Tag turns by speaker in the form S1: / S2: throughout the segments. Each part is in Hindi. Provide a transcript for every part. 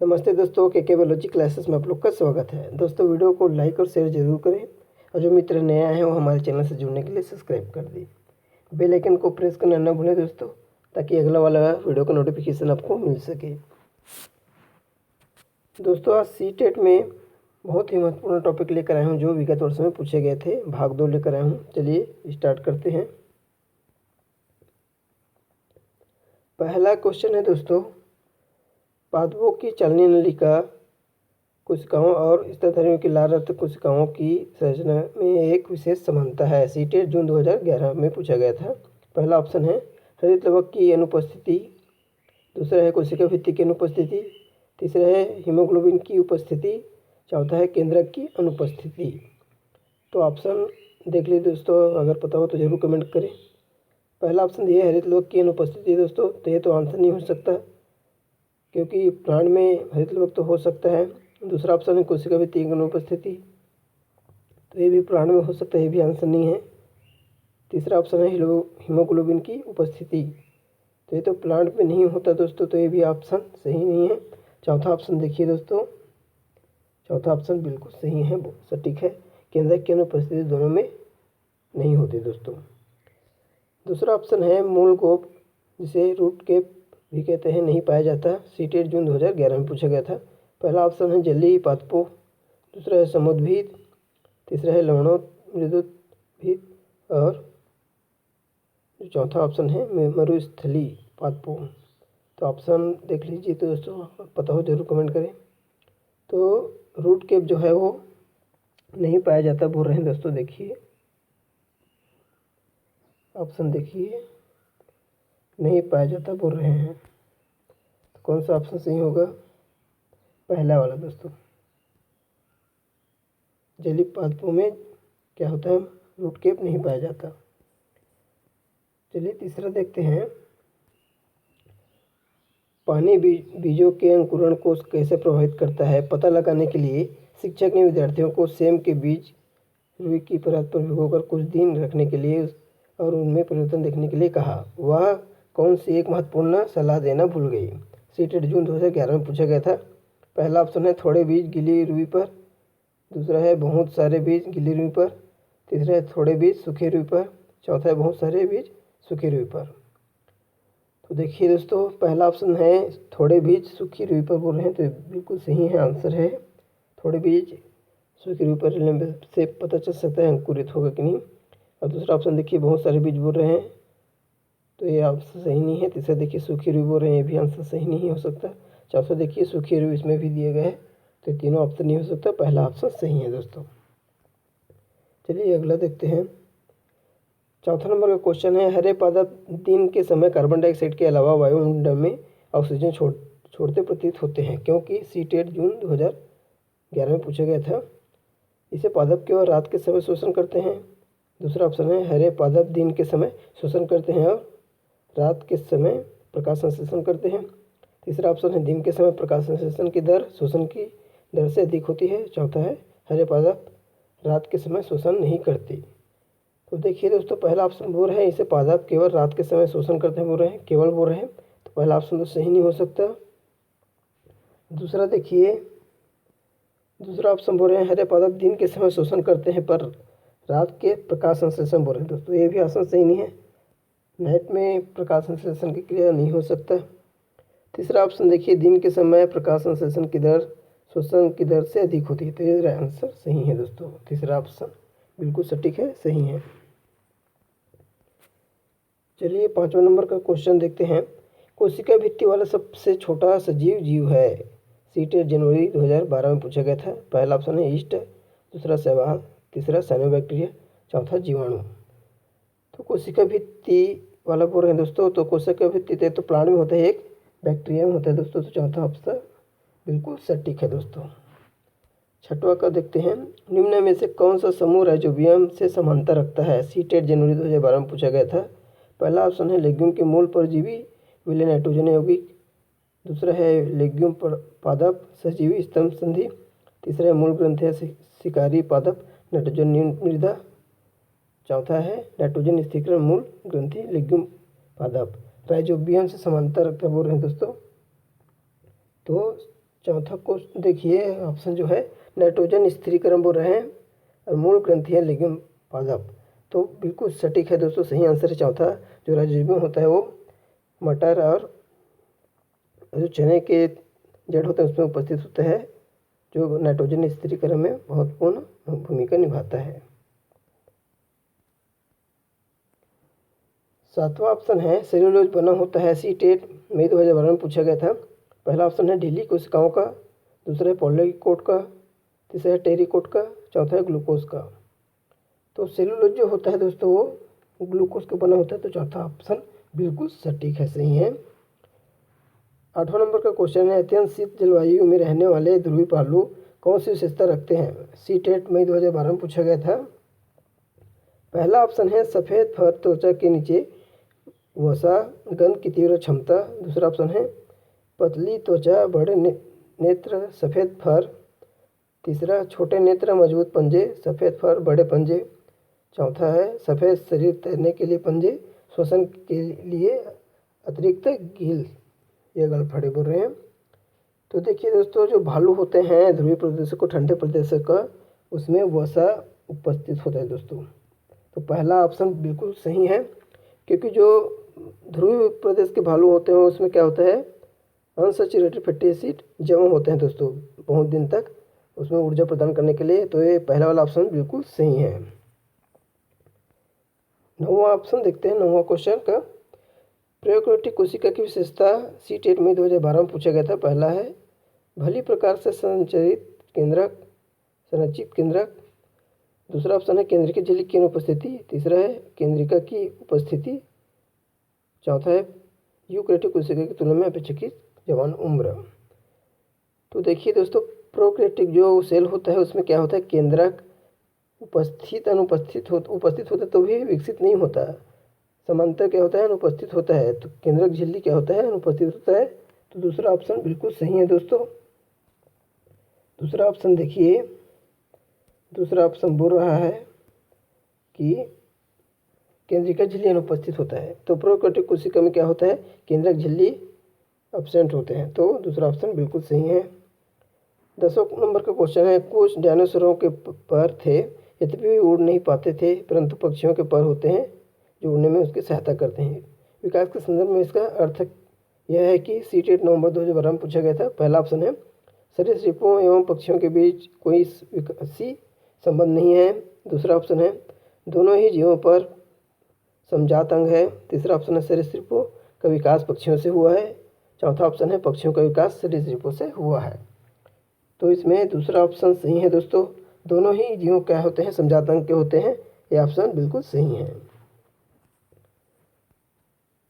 S1: नमस्ते दोस्तों, के बायोलॉजी क्लासेस में आप लोग का स्वागत है। दोस्तों वीडियो को लाइक और शेयर जरूर करें और जो मित्र नए आए हैं वो हमारे चैनल से जुड़ने के लिए सब्सक्राइब कर दें। बेल आइकन को प्रेस करना न भूलें दोस्तों, ताकि अगला वाला वीडियो का नोटिफिकेशन आपको मिल सके। दोस्तों आज सीटेट में बहुत ही महत्वपूर्ण टॉपिक लेकर आया हूँ जो विगत वर्ष में पूछे गए थे। भाग 2 लेकर आया हूँ। चलिए स्टार्ट करते हैं। पहला क्वेश्चन है दोस्तों, पादपों की चलनी नलिका कोशिकाओं और स्तनधारियों की लाल रक्त कोशिकाओं की संरचना में एक विशेष समानता है। सीटेट जून 2011 में पूछा गया था। पहला ऑप्शन है हरित लवक की अनुपस्थिति, दूसरा है कोशिका भित्ति की अनुपस्थिति, तीसरा है हीमोग्लोबिन की उपस्थिति, चौथा है केंद्रक की अनुपस्थिति। तो ऑप्शन देख लीजिए दोस्तों, अगर पता हो तो ज़रूर कमेंट करें। पहला ऑप्शन ये हरित लवक की अनुपस्थिति दोस्तों, तो ये तो आंसर नहीं हो सकता क्योंकि प्राण में हरित लवक तो हो सकता है। दूसरा ऑप्शन है कोशिका भित्ति की अनुपस्थिति, तो ये भी प्राण में हो सकता है, ये भी आंसर नहीं है। तीसरा ऑप्शन है हीमोग्लोबिन की उपस्थिति, तो ये तो प्लांट में नहीं होता दोस्तों, तो ये भी ऑप्शन सही नहीं है। चौथा ऑप्शन देखिए दोस्तों, चौथा ऑप्शन बिल्कुल सही है, सटीक है। केंद्रक की अनुपस्थिति दोनों में नहीं होती दोस्तों। दूसरा ऑप्शन है मूल गोप, जिसे रूट केप भी कहते हैं, नहीं पाया जाता। सीटेट जून 2011 में पूछा गया था। पहला ऑप्शन है जलीय पादपों, दूसरा है समुद्भीत, तीसरा है लवणोत्मृदुत्भीत और जो चौथा ऑप्शन है मरुस्थलीय पादपों। तो ऑप्शन देख लीजिए तो दोस्तों, पता हो जरूर कमेंट करें। तो रूट केप जो है वो नहीं पाया जाता बोल रहे हैं दोस्तों। देखिए ऑप्शन देखिए, नहीं पाया जाता बोल रहे हैं। तो कौन सा ऑप्शन सही होगा? पहला वाला दोस्तों, जलीय पादपों में क्या होता है, रूट केप नहीं पाया जाता। चलिए तीसरा देखते हैं। पानी बीजों के अंकुरण को कैसे प्रभावित करता है? पता लगाने के लिए शिक्षक ने विद्यार्थियों को सेम के बीज रुई की परत पर भिगोकर कुछ दिन रखने के लिए और उनमें परिवर्तन देखने के लिए कहा। वह कौन सी एक महत्वपूर्ण सलाह देना भूल गई? सीटेट जून 2011 में पूछा गया था। पहला ऑप्शन है थोड़े बीज गीली रुई पर, दूसरा है बहुत सारे बीज गीली रुई पर, तीसरा है थोड़े बीज सूखे रुई पर, चौथा है बहुत सारे बीज सूखे रुई पर। तो देखिए दोस्तों, पहला ऑप्शन है थोड़े बीज सूखी रुई पर बोल रहे हैं, तो बिल्कुल सही है, आंसर है थोड़े बीज सूखी रुई पर। लेने से पता चल सकता है अंकुरित होगा कि नहीं। और दूसरा ऑप्शन देखिए बहुत सारे बीज बोल रहे हैं, तो ये आंसर सही नहीं है। तीसरा देखिए सूखी रुई बोल रहे हैं, ये भी आंसर सही नहीं हो सकता। चौथा देखिए सूखी रुई इसमें भी दिए गए हैं, तो तीनों ऑप्शन नहीं हो सकता, पहला ऑप्शन सही है दोस्तों। चलिए अगला देखते हैं। चौथा नंबर का क्वेश्चन है हरे पादप दिन के समय कार्बन डाइऑक्साइड के अलावा वायुमंडल में ऑक्सीजन छोड़ते प्रतीत होते हैं, क्योंकि सीटेट जून 2011 में पूछा गया था। इसे पादप केवल रात के समय शोषण करते हैं। दूसरा ऑप्शन है हरे पादप दिन के समय शोषण करते हैं और रात के समय प्रकाश संश्लेषण करते हैं। तीसरा ऑप्शन है दिन के समय प्रकाश संश्लेषण की दर शोषण की दर से अधिक होती है। चौथा है हरे पादप रात के समय शोषण नहीं करती। तो देखिए दोस्तों, पहला ऑप्शन बोल रहे हैं इसे पादप केवल रात के समय शोषण करते हैं बोल रहे हैं, केवल बोल रहे हैं, तो पहला ऑप्शन तो सही नहीं हो सकता। दूसरा देखिए, दूसरा ऑप्शन बोल रहे हैं हरे पादप दिन के समय शोषण करते हैं पर रात के प्रकाश संश्लेषण बोल रहे हैं दोस्तों, ये भी ऑप्शन सही नहीं है। नाइट में प्रकाश संश्लेषण की क्रिया नहीं हो सकता। तीसरा ऑप्शन देखिए दिन के समय प्रकाश संश्लेषण की दर शोषण की दर से अधिक होती है, तो ये आंसर सही है दोस्तों। तीसरा ऑप्शन बिल्कुल सटीक है, सही है। चलिए 5वां नंबर का क्वेश्चन देखते हैं। कोशिका भित्ति वाला सबसे छोटा सजीव जीव है। सीटेट जनवरी 2012 में पूछा गया था। पहला ऑप्शन है ईस्ट, दूसरा शैवाल, तीसरा साइनोबैक्टीरिया, चौथा जीवाणु। तो कोशिका भित्ति वाला बोल रहे हैं दोस्तों, तो कोशिका भित्ति तो प्लांट में होता है, एक बैक्टीरिया में होता है दोस्तों, तो चौथा ऑप्शन बिल्कुल सटीक है दोस्तों। छठवां का देखते हैं। निम्न में से कौन सा समूह राइजोबियम से समानता रखता है? सीटेट जनवरी 2012 में पूछा गया था। पहला ऑप्शन है लेग्यूम के मूल परजीवी विलय नाइट्रोजन यौगिक, दूसरा है लेग्यूम पादप सहजीवी स्तंभ संधि, तीसरा है मूल ग्रंथि शिकारी पादप नाइट्रोजन मृदा, चौथा है नाइट्रोजन स्थिरीकरण मूल ग्रंथि लेग्यूम पादप। राइजोबियम से समांतर रखता बोल रहे हैं दोस्तों, तो चौथा क्वेश्चन देखिए, ऑप्शन जो है नाइट्रोजन स्थिरीकरण बोल रहे हैं और मूल ग्रंथियाँ लिग्यूम पादप। तो बिल्कुल सटीक है दोस्तों, सही आंसर है चौथा। जो राइजोबियम होता है वो मटर और जो चने के जड़ होते हैं उसमें उपस्थित होता है, जो नाइट्रोजन स्थिरीकरण में महत्वपूर्ण भूमिका निभाता है। सातवां ऑप्शन है सेल्यूलोज बना होता है। सीटेट मई 2012 में पूछा गया था। पहला ऑप्शन है ढीली कोशिकाओं का, दूसरा है पॉलीकोट का, तीसरा है टेरिकोट का, चौथा है ग्लूकोज का। तो सेल्यूलोज जो होता है दोस्तों वो ग्लूकोज का बना होता है, तो चौथा ऑप्शन बिल्कुल सटीक है, सही है। 8वां नंबर का क्वेश्चन है अत्यंत शीत जलवायु में रहने वाले ध्रुवी भालू कौन सी विशेषता रखते हैं। सीटेट मई 2012 में पूछा गया था। पहला ऑप्शन है सफ़ेद फर त्वचा के नीचे वसा गंध की तीव्र क्षमता, दूसरा ऑप्शन है पतली त्वचा बड़े नेत्र सफ़ेद फर, तीसरा छोटे नेत्र मजबूत पंजे सफ़ेद फर बड़े पंजे, चौथा है सफ़ेद शरीर तैरने के लिए पंजे श्वसन के लिए अतिरिक्त गिल, ये गलफड़े बोल रहे हैं। तो देखिए दोस्तों, जो भालू होते हैं ध्रुवीय प्रदेशों को ठंडे प्रदेशों का, उसमें वसा उपस्थित होता है दोस्तों। तो पहला ऑप्शन बिल्कुल सही है, क्योंकि जो ध्रुवीय प्रदेश के भालू होते हैं उसमें क्या होता है अनसैचुरेटेड फैटी एसिड जमा होते हैं दोस्तों बहुत दिन तक, उसमें ऊर्जा प्रदान करने के लिए। तो ये पहला वाला ऑप्शन बिल्कुल सही है। 9वां ऑप्शन देखते हैं, 9वां क्वेश्चन का प्रोकैरियोटिक कोशिका की विशेषता सीटेट में 2012 में पूछा गया था। पहला है भली प्रकार से संरचित केंद्रक, दूसरा ऑप्शन है केंद्रिका झिल्ली की अनुपस्थिति, तीसरा है केंद्रिका की उपस्थिति, चौथा है यूकैरियोटिक कोशिका की तुलना में अपेक्षाकृत जवान उम्र। तो देखिए दोस्तों, प्रोकैरियोटिक जो सेल होता है उसमें क्या होता है केंद्रक उपस्थित होता तो भी विकसित नहीं होता, समांतर क्या होता है अनुपस्थित होता है। तो केंद्रक झिल्ली क्या होता है अनुपस्थित होता है। तो दूसरा ऑप्शन बिल्कुल सही है दोस्तों। दूसरा ऑप्शन देखिए, दूसरा ऑप्शन बोल रहा है कि केंद्रिका झिल्ली अनुपस्थित होता है। तो प्रोकैरियोटिक कोशिका में क्या होता है केंद्रक झिल्ली एब्सेंट होते हैं। तो दूसरा ऑप्शन बिल्कुल सही है। 10वां नंबर का क्वेश्चन है कुछ डायनासोरों के पर थे यद्यपि वे उड़ नहीं पाते थे, परंतु पक्षियों के पर होते हैं जो उड़ने में उसकी सहायता करते हैं। विकास के संदर्भ में इसका अर्थ यह है कि सीटेट नवंबर 2012 में पूछा गया था। पहला ऑप्शन है सरीसृपों एवं पक्षियों के बीच कोई विकासी संबंध नहीं है, दूसरा ऑप्शन है दोनों ही जीवों पर समजात अंग है, तीसरा ऑप्शन है सरीसृपों का विकास पक्षियों से हुआ है, चौथा ऑप्शन है पक्षियों का विकास सरीसृपों से हुआ है। तो इसमें दूसरा ऑप्शन सही है दोस्तों, दोनों ही जीवों क्या होते हैं समजात अंग के होते हैं, ये ऑप्शन बिल्कुल सही है।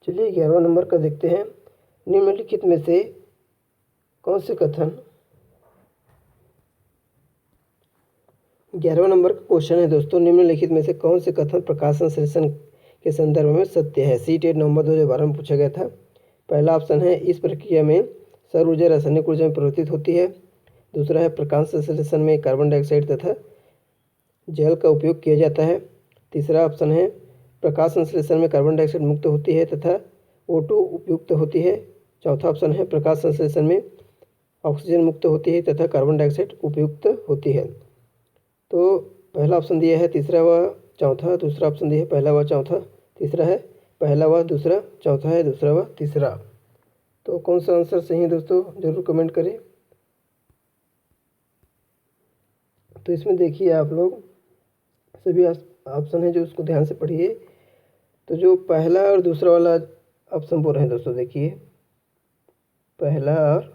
S1: चलिए 11वां नंबर का देखते हैं, निम्नलिखित में से कौन से कथन 11वां नंबर का क्वेश्चन है दोस्तों, निम्नलिखित में से कौन से कथन प्रकाश संश्लेषण के संदर्भ में सत्य है। सीटेट नवंबर 2012 में पूछा गया था। पहला ऑप्शन है इस प्रक्रिया में सौर ऊर्जा रासायनिक ऊर्जा में परिवर्तित होती है, दूसरा है प्रकाश संश्लेषण में कार्बन डाइऑक्साइड तथा जल का उपयोग किया जाता है, तीसरा ऑप्शन है प्रकाश संश्लेषण में कार्बन डाइऑक्साइड मुक्त होती है तथा O2 उपयुक्त होती है, चौथा ऑप्शन है प्रकाश संश्लेषण में ऑक्सीजन मुक्त होती है तथा कार्बन डाइऑक्साइड उपयुक्त होती है। तो पहला ऑप्शन दिया है तीसरा व चौथा, दूसरा ऑप्शन दिया है पहला व चौथा, तीसरा है पहला व दूसरा, चौथा है दूसरा व तीसरा। तो कौन सा आंसर सही है दोस्तों ज़रूर कमेंट करें। तो इसमें देखिए आप लोग सभी ऑप्शन है जो उसको ध्यान से पढ़िए। तो जो पहला और दूसरा वाला ऑप्शन बोल रहे हैं दोस्तों, देखिए पहला और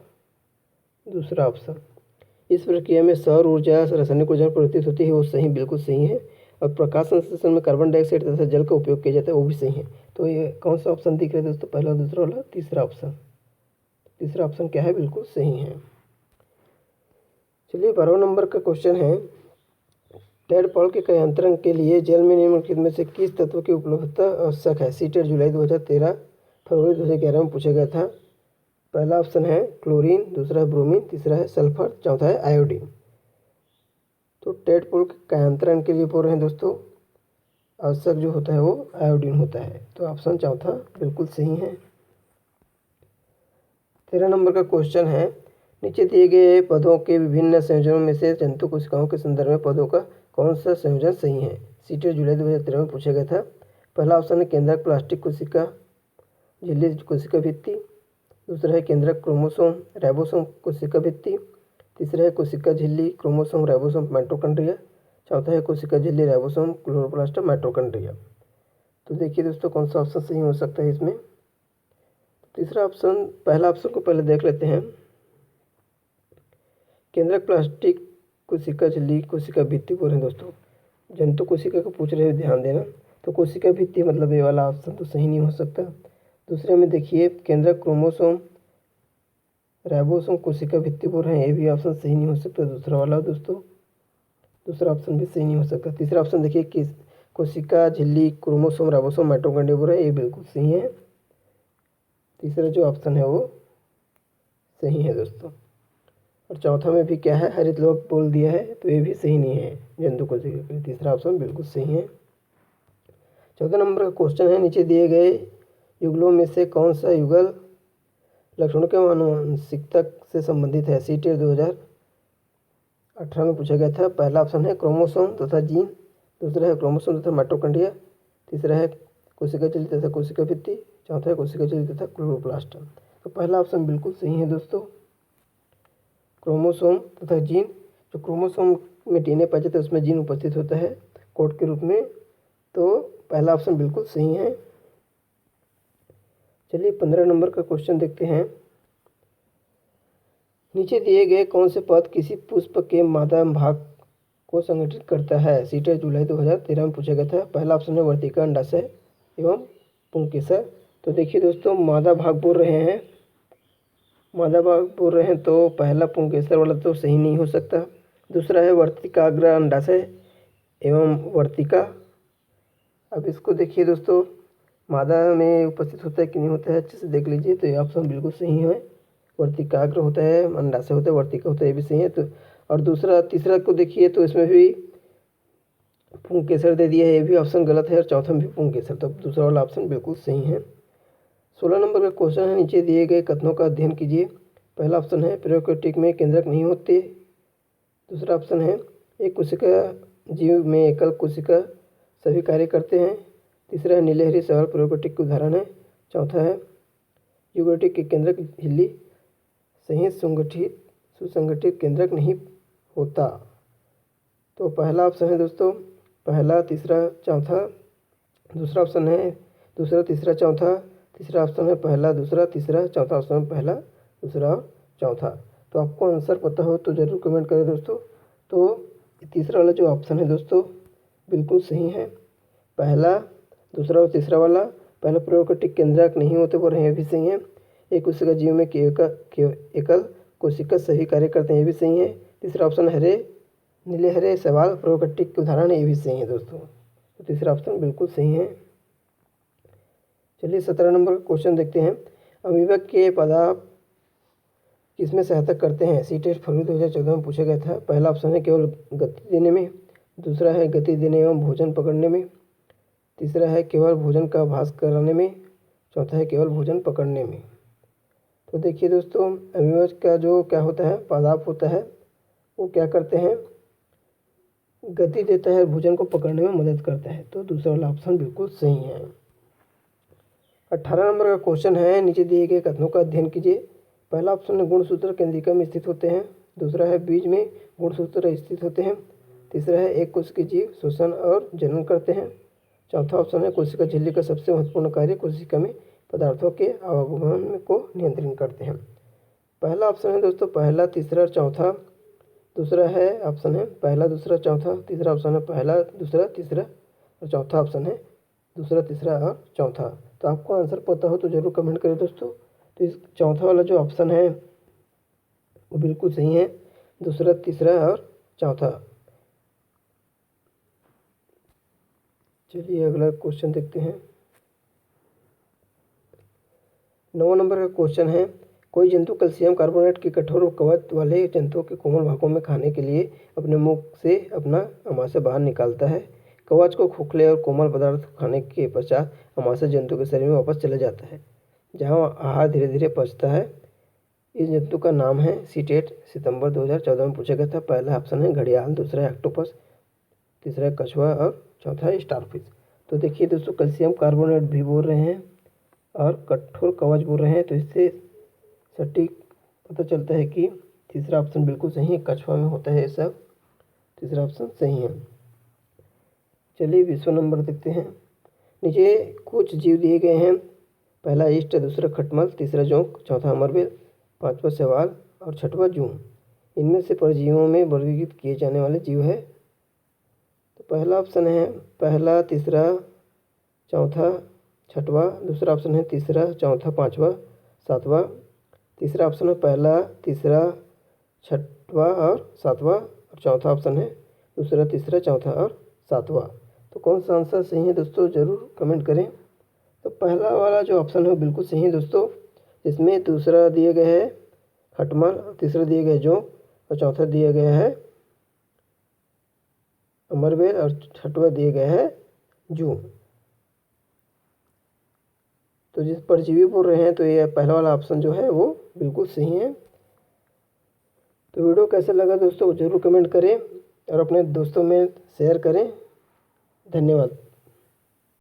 S1: दूसरा ऑप्शन, इस प्रक्रिया में सौर ऊर्जा रासायनिक ऊर्जा में परिवर्तित होती है, वो सही बिल्कुल सही है। और प्रकाश संश्लेषण में कार्बन डाइऑक्साइड तथा जल का उपयोग किया जाता है, वो भी सही है। तो ये कौन सा ऑप्शन दिख रहा है दोस्तों, पहला दूसरा वाला तीसरा ऑप्शन, तीसरा ऑप्शन क्या है बिल्कुल सही है। चलिए 12वां नंबर का क्वेश्चन है टेडपॉल के कयांतरण के लिए जल में निम्नलिखित में से किस तत्व की उपलब्धता आवश्यक है। सीटेट जुलाई 2013 फरवरी 2011 में पूछा गया था। पहला ऑप्शन है क्लोरीन, दूसरा है ब्रोमीन, तीसरा है सल्फर, चौथा है आयोडीन। तो टेडपॉल के कयांतरण के लिए बोल रहे हैं दोस्तों, आवश्यक जो होता है वो आयोडीन होता है। तो ऑप्शन चौथा बिल्कुल सही है। 13 नंबर का क्वेश्चन है नीचे दिए गए पदों के विभिन्न संयोजनों में से जंतु कोशिकाओं के संदर्भ में पदों का कौन सा संयोजन सही है? सीटेट जुलाई 2013 में पूछा गया था। पहला ऑप्शन है केंद्रक प्लास्टिक कोशिका झिल्ली कोशिका भित्ति, दूसरा है केंद्रक क्रोमोसोम राइबोसोम कोशिका भित्ति, तीसरा है कोशिका झिल्ली क्रोमोसोम राइबोसोम माइटोकॉन्ड्रिया, चौथा है कोशिका झिल्ली राइबोसोम क्लोरोप्लास्ट माइटोकॉन्ड्रिया। तो देखिए दोस्तों कौन सा ऑप्शन सही हो सकता है इसमें। तीसरा ऑप्शन, पहला ऑप्शन को पहले देख लेते हैं। केंद्रक प्लास्टिक कोशिका झिल्ली कोशिका भित्ति बोल रहे हैं दोस्तों, जंतु कोशिका को पूछ रहे हो, ध्यान देना। तो कोशिका भित्ति मतलब ये वाला ऑप्शन तो सही नहीं हो सकता। दूसरे में देखिए केंद्रक क्रोमोसोम राइबोसोम कोशिका भित्ति बोल रहे हैं, ये भी ऑप्शन सही नहीं हो सकता दूसरा वाला दोस्तों, दूसरा ऑप्शन भी सही नहीं हो सकता। तीसरा ऑप्शन देखिए कि कोशिका झिल्ली क्रोमोसोम राइबोसोम माइटोकॉन्ड्रिया बोल रहे हैं, ये बिल्कुल सही है। तीसरा जो ऑप्शन है वो सही है दोस्तों। और चौथा में भी क्या है, हरित लोक बोल दिया है, तो ये भी सही नहीं है जंतु कोशिका के लिए। तीसरा ऑप्शन बिल्कुल सही है। 14 नंबर का क्वेश्चन है, नीचे दिए गए युगलों में से कौन सा युगल लक्षणों के आनुवंशिकता से संबंधित है? सीटेट 2018 में पूछा गया था। पहला ऑप्शन है क्रोमोसोम तथा जीन, दूसरा है क्रोमोसोम तथा माइटोकॉन्ड्रिया, तीसरा है कोशिका झिल्ली तथा कोशिका भित्ति, चौथा है कोशिका झिल्ली तथा क्लोरोप्लास्ट। तो पहला ऑप्शन बिल्कुल सही है दोस्तों, क्रोमोसोम तथा जीन। जो क्रोमोसोम में डीएनए पाया जाता है उसमें जीन उपस्थित होता है कोड के रूप में, तो पहला ऑप्शन बिल्कुल सही है। चलिए 15 नंबर का क्वेश्चन देखते हैं। नीचे दिए गए कौन से पद किसी पुष्प के मादा भाग को संगठित करता है? सीटेट जुलाई 2013 में पूछा गया था। पहला ऑप्शन है वर्तिका अंडाशय एवं पुंकेसर। तो देखिए दोस्तों मादा भाग बोल रहे हैं, मादा भाग बोल रहे हैं, तो पहला पुंकेसर वाला तो सही नहीं हो सकता। दूसरा है वर्तिकाग्र अंडाशय एवं वर्तिका। अब इसको देखिए दोस्तों, मादा में उपस्थित होता है कि नहीं होता है, अच्छे से देख लीजिए। तो ये ऑप्शन बिल्कुल सही है, वर्तिकाग्र होता है, अंडाशय होता है, वर्तिका होता है, ये भी सही है। तो और दूसरा तीसरा को देखिए तो इसमें भी पुंकेसर दे दिया है, ये भी ऑप्शन गलत है। और चौथा में भी पुंकेसर, तो दूसरा वाला ऑप्शन बिल्कुल सही है। 16 नंबर का क्वेश्चन है, नीचे दिए गए कथनों का अध्ययन कीजिए। पहला ऑप्शन है प्रोकैरियोटिक में केंद्रक नहीं होते, दूसरा ऑप्शन है एक कोशिका जीव में एकल कोशिका सभी कार्य करते हैं, तीसरा है नीलहरी सवाल प्रोकैरियोटिक के उदाहरण है, चौथा है यूकैरियोटिक के केंद्रक झिल्ली सही सुसंगठित केंद्रक नहीं होता। तो पहला ऑप्शन है दोस्तों पहला, तीसरा, चौथा। दूसरा ऑप्शन है दूसरा, तीसरा, चौथा। तीसरा ऑप्शन है पहला, दूसरा, तीसरा, चौथा ऑप्शन है पहला, दूसरा, चौथा। तो आपको आंसर पता हो तो ज़रूर कमेंट करें दोस्तों। तो तीसरा वाला जो ऑप्शन है दोस्तों बिल्कुल सही है। पहला, दूसरा और तीसरा वाला, पहला प्रोकैरियोटिक केंद्रक नहीं होते बोल रहे हैं, ये भी सही है। एक कोशिका जीव में एकल कोशिका सही कार्य करते हैं, ये भी सही है। तीसरा ऑप्शन नीले हरे सवाल प्रोकैरियोटिक के उदाहरण है, ये भी सही है दोस्तों। तो तीसरा ऑप्शन बिल्कुल सही है। चलिए 17 नंबर का क्वेश्चन देखते हैं। अमीबा के पदार्थ किसमें सहायता करते हैं? सीटेट फरवरी 2014 में पूछा गया था। पहला ऑप्शन है केवल गति देने में, दूसरा है गति देने एवं भोजन पकड़ने में, तीसरा है केवल भोजन का आभास कराने में, चौथा है केवल भोजन पकड़ने में। तो देखिए दोस्तों अमीबा का जो क्या होता है पदार्थ होता है वो क्या करते हैं, गति देता है, भोजन को पकड़ने में मदद करता है। तो दूसरा वाला ऑप्शन बिल्कुल सही है। 18 नंबर का क्वेश्चन है, नीचे दिए गए कथनों का अध्ययन कीजिए। पहला ऑप्शन है गुणसूत्र केंद्रिका में स्थित होते हैं, दूसरा है बीज में गुणसूत्र स्थित होते हैं, तीसरा है एक कोशिकीय जीव श्वसन और जनन करते हैं, चौथा ऑप्शन है कोशिका झिल्ली का सबसे महत्वपूर्ण कार्य कोशिका में पदार्थों के आवागमन को नियंत्रित करते हैं। पहला ऑप्शन है दोस्तों पहला, तीसरा, चौथा। दूसरा है ऑप्शन है पहला, दूसरा, चौथा। तीसरा ऑप्शन है पहला, दूसरा, तीसरा और चौथा ऑप्शन है दूसरा, तीसरा और चौथा। तो आपको आंसर पता हो तो ज़रूर कमेंट करें दोस्तों। तो इस चौथा वाला जो ऑप्शन है वो बिल्कुल सही है, दूसरा, तीसरा और चौथा। चलिए अगला क्वेश्चन देखते हैं। 9 नंबर का क्वेश्चन है, कोई जंतु कैल्शियम कार्बोनेट के कठोर कवच वाले जंतुओं के कोमल भागों में खाने के लिए अपने मुख से अपना अमाशय बाहर निकालता है। कवच को खोखले और कोमल पदार्थ खाने के पश्चात अमाशय जंतु के शरीर में वापस चला जाता है, जहाँ आहार धीरे धीरे पचता है। इस जंतु का नाम है सीटेट। सितंबर 2014 में पूछा गया था। पहला ऑप्शन है घड़ियाल, दूसरा है ऑक्टोपस, तीसरा है कछुआ और चौथा है स्टारफिश। तो देखिए दोस्तों, कैल्शियम कार्बोनेट भी बोल रहे हैं और कठोर कवच बोल रहे हैं, तो इससे सटीक पता चलता है कि तीसरा ऑप्शन बिल्कुल सही है, कछुआ में होता है ये सब। तीसरा ऑप्शन सही है। चलिए 20वां नंबर देखते हैं। नीचे कुछ जीव दिए गए हैं। पहला ईस्ट, दूसरा खटमल, तीसरा जोंक, चौथा अमरबेल, पांचवा शैवाल और छठवां जूं। इनमें से परजीवियों में वर्गीकृत किए जाने वाले जीव है। तो पहला ऑप्शन है पहला, तीसरा, चौथा, छठवां। दूसरा ऑप्शन है तीसरा, चौथा, पांचवा, सातवां। तीसरा ऑप्शन है पहला, तीसरा, छठवां और सातवां। और चौथा ऑप्शन है दूसरा, तीसरा, चौथा और सातवां। तो कौन सा आंसर सही है दोस्तों, ज़रूर कमेंट करें। तो पहला वाला जो ऑप्शन है वो बिल्कुल सही है दोस्तों। इसमें दूसरा दिया गया है खटमल, तीसरा दिया गया है जोंक और चौथा दिया गया है अमरबेल और छठवां दिया गया है जूं। तो जिस परजीवी बोल रहे हैं तो ये पहला वाला ऑप्शन जो है वो बिल्कुल सही है। तो वीडियो कैसा लगा दोस्तों ज़रूर कमेंट करें और अपने दोस्तों में शेयर करें। धन्यवाद।